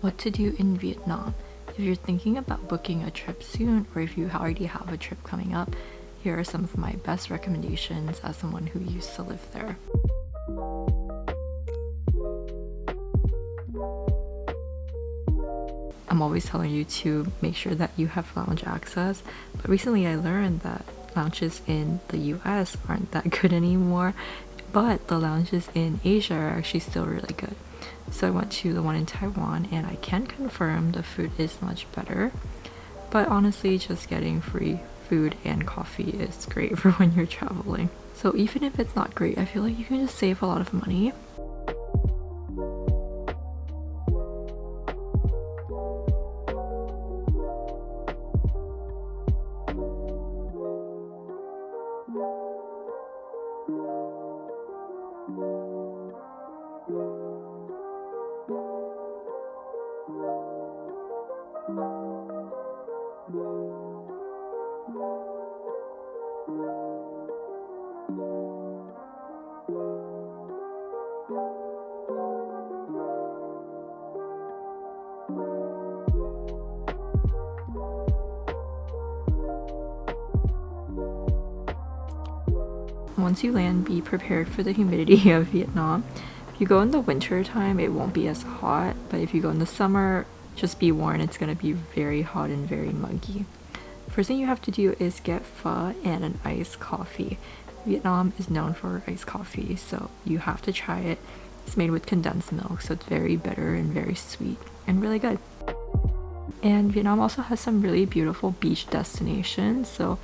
What to do in Vietnam. If you're thinking about booking a trip soon, or if you already have a trip coming up, here are some of my best recommendations as someone who used to live there. I'm always telling you to make sure that you have lounge access, but recently I learned that lounges in the US aren't that good anymore, but the lounges in Asia are actually still really good. So I went to the one in Taiwan, and I can confirm the food is much better, but honestly just getting free food and coffee is great for when you're traveling. So even if it's not great, I feel like you can just save a lot of money. Once you land, be prepared for the humidity of Vietnam. If you go in the winter time, it won't be as hot, but if you go in the summer, just be warned, it's going to be very hot and very muggy. First thing you have to do is get pho and an iced coffee. Vietnam is known for iced coffee, so you have to try it. It's made with condensed milk, so it's very bitter and very sweet and really good. And Vietnam also has some really beautiful beach destinations, so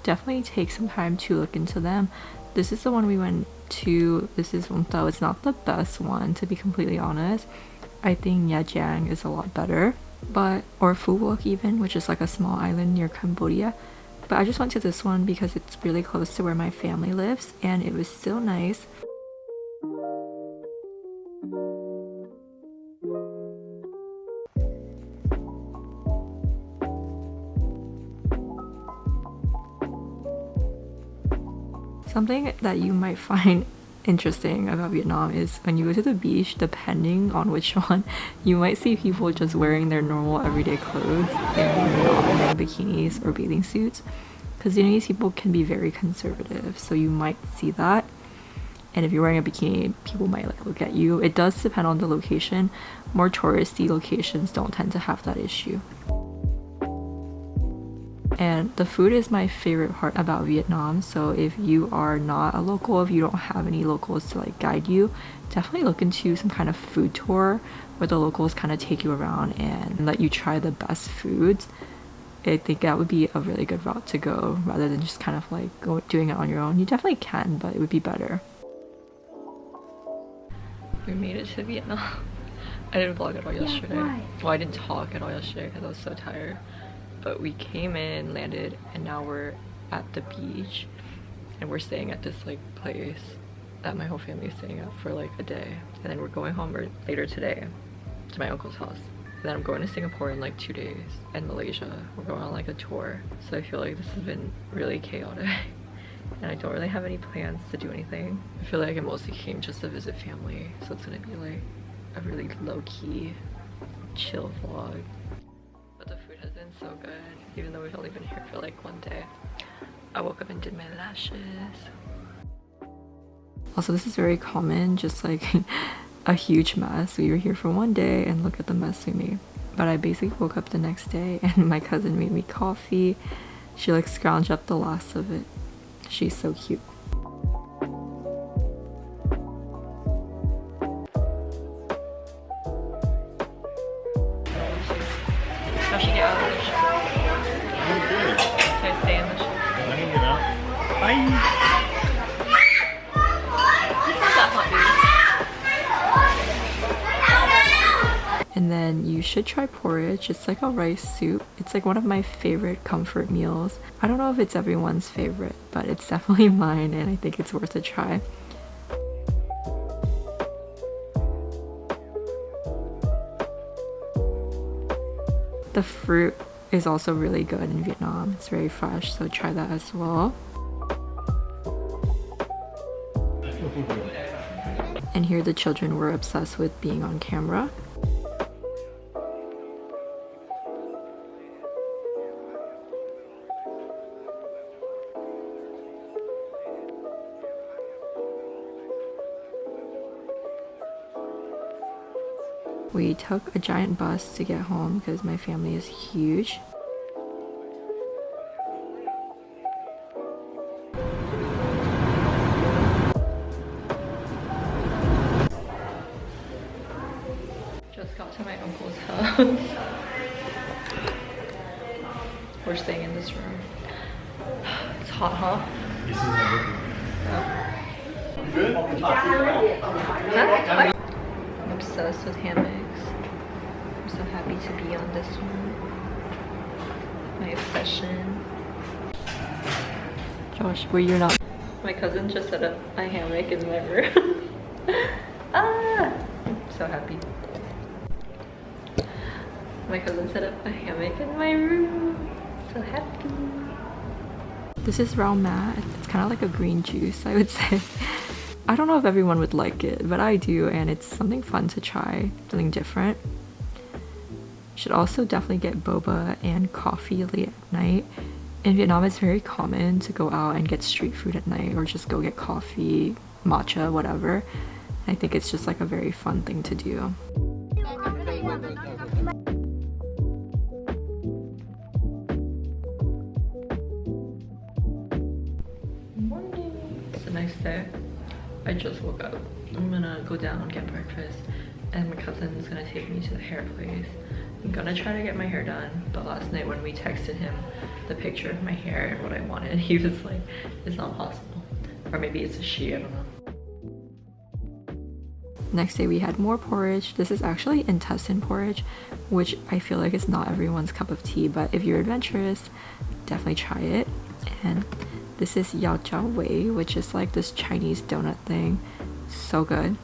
definitely take some time to look into them. This is the one we went to. This is Vũng Tàu. It's not the best one, to be completely honest. I think Nha Trang is a lot better, or Phu Quoc even, which is like a small island near Cambodia. But I just went to this one because it's really close to where my family lives, and it was still nice. Something that you might find interesting about Vietnam is when you go to the beach, depending on which one, you might see people just wearing their normal everyday clothes and not wearing bikinis or bathing suits, because Vietnamese people can be very conservative, so you might see that. And if you're wearing a bikini, people might like look at you. It does depend on the location. More touristy locations don't tend to have that issue. And the food is my favorite part about Vietnam, so if you are not a local, if you don't have any locals to like guide you, definitely look into some kind of food tour where the locals kind of take you around and let you try the best foods. I think that would be a really good route to go, rather than just kind of like doing it on your own. You definitely can, but it would be better. We made it to Vietnam. I didn't vlog at all yesterday. Well, I didn't talk at all yesterday because I was so tired. But we came in, landed, and now we're at the beach, and we're staying at this like place that my whole family is staying at for like a day, and then we're going home later today to my uncle's house, and then I'm going to Singapore in like 2 days, and Malaysia. We're going on like a tour, so I feel like this has been really chaotic and I don't really have any plans to do anything. I feel like I mostly came just to visit family, so it's gonna be like a really low-key chill vlog. But the food has been so good, even though we've only been here for like 1 day. I woke up and did my lashes. Also, this is very common, just like a huge mess. We were here for 1 day and look at the mess we made. But I basically woke up the next day and my cousin made me coffee. She like scrounged up the last of it. She's so cute. How should I get out of the shop? Should I stay in the shop? I can get out. Bye! And then you should try porridge. It's like a rice soup. It's like one of my favorite comfort meals. I don't know if it's everyone's favorite, but it's definitely mine, and I think it's worth a try. The fruit is also really good in Vietnam. It's very fresh, so try that as well. And here the children were obsessed with being on camera. We took a giant bus to get home because my family is huge. Just got to my uncle's house. We're staying in this room. It's hot, huh? Huh? I'm obsessed with hammocks. I'm so happy to be on this one. My obsession. Josh, where you're not. My cousin just set up a hammock in my room. Ah! I'm so happy. My cousin set up a hammock in my room. So happy. This is rau mat. It's kind of like a green juice, I would say. I don't know if everyone would like it, but I do, and it's something fun to try, something different. You should also definitely get boba and coffee late at night. In Vietnam, it's very common to go out and get street food at night, or just go get coffee, matcha, whatever. I think it's just like a very fun thing to do. It's a nice day. I just woke up. I'm gonna go down and get breakfast, and my cousin's gonna take me to the hair place. I'm gonna try to get my hair done, but last night when we texted him the picture of my hair and what I wanted, he was like, it's not possible. Or maybe it's a she, I don't know. Next day we had more porridge. This is actually intestine porridge, which I feel like is not everyone's cup of tea, but if you're adventurous, definitely try it. And this is yao jiao wei, which is like this Chinese donut thing. So good.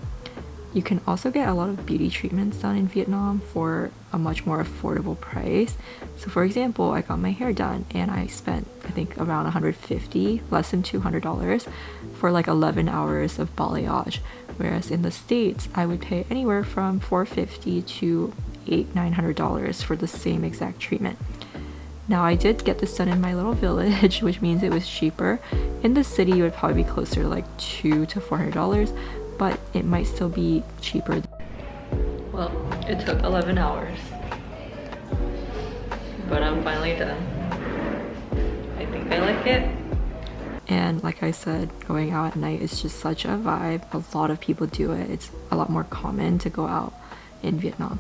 You can also get a lot of beauty treatments done in Vietnam for a much more affordable price. So for example, I got my hair done and I spent, I think, around $150, less than $200 for like 11 hours of balayage. Whereas in the States, I would pay anywhere from $450 to $900 for the same exact treatment. Now I did get this done in my little village, which means it was cheaper. In the city, it would probably be closer to like $200 to $400, but it might still be cheaper. Well, it took 11 hours, but I'm finally done. I think I like it. And like I said, going out at night is just such a vibe. A lot of people do it. It's a lot more common to go out in Vietnam.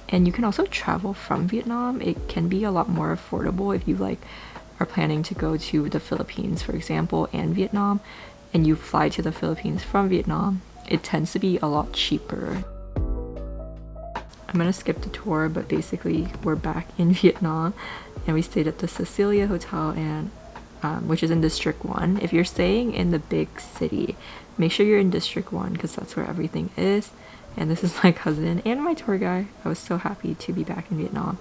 And you can also travel from Vietnam. It can be a lot more affordable if you like are planning to go to the Philippines, for example, and Vietnam, and you fly to the Philippines from Vietnam. It tends to be a lot cheaper. I'm gonna skip the tour, but basically we're back in Vietnam and we stayed at the Cecilia Hotel, and which is in District 1. If you're staying in the big city, make sure you're in District 1 because that's where everything is. And this is my cousin and my tour guide. I was so happy to be back in Vietnam.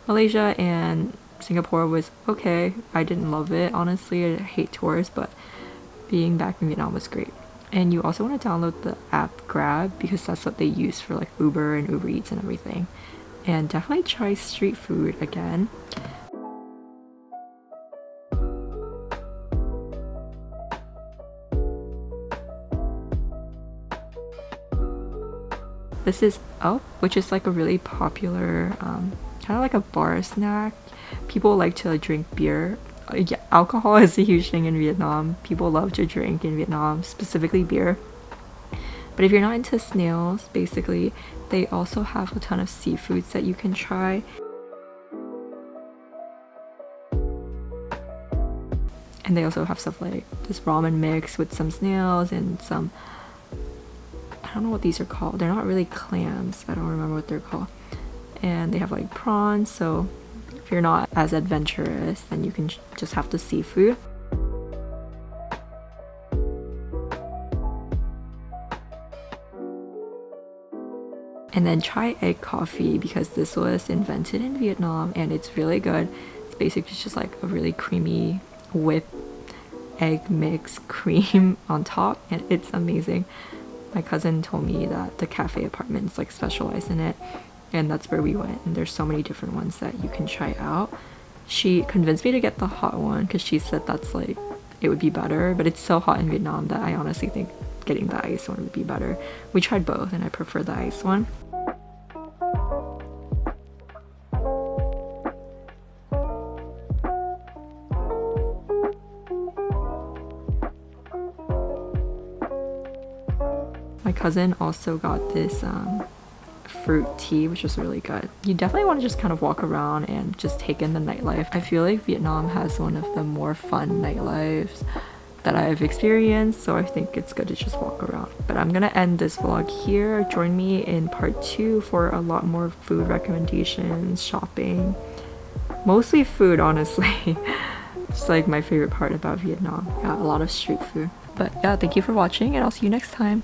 Malaysia and Singapore was okay. I didn't love it, honestly. I hate tours, but being back in Vietnam was great. And you also want to download the app Grab because that's what they use for like Uber and Uber Eats and everything. And definitely try street food again. This is Up, which is like a really popular, kind of like a bar snack. People like to drink beer. Yeah, alcohol is a huge thing in Vietnam. People love to drink in Vietnam, specifically beer. But if you're not into snails, basically, they also have a ton of seafoods that you can try. And they also have stuff like this ramen mix with some snails and some, I don't know what these are called. They're not really clams. I don't remember what they're called. And they have like prawns, so if you're not as adventurous, then you can just have the seafood. And then try egg coffee because this was invented in Vietnam and it's really good. It's basically just like a really creamy whipped egg mix cream on top, and it's amazing. My cousin told me that the cafe apartments like specialize in it, and that's where we went, and there's so many different ones that you can try out. She convinced me to get the hot one because she said that's like it would be better, but it's so hot in Vietnam that I honestly think getting the ice one would be better. We tried both and I prefer the ice one. cousin also got this fruit tea, which was really good. You definitely want to just kind of walk around and just take in the nightlife. I feel like Vietnam has one of the more fun nightlives that I've experienced, so I think it's good to just walk around. But I'm gonna end this vlog here. Join me in part 2 for a lot more food recommendations, shopping, mostly food, honestly. It's like my favorite part about Vietnam. Yeah, a lot of street food. But yeah, thank you for watching, and I'll see you next time.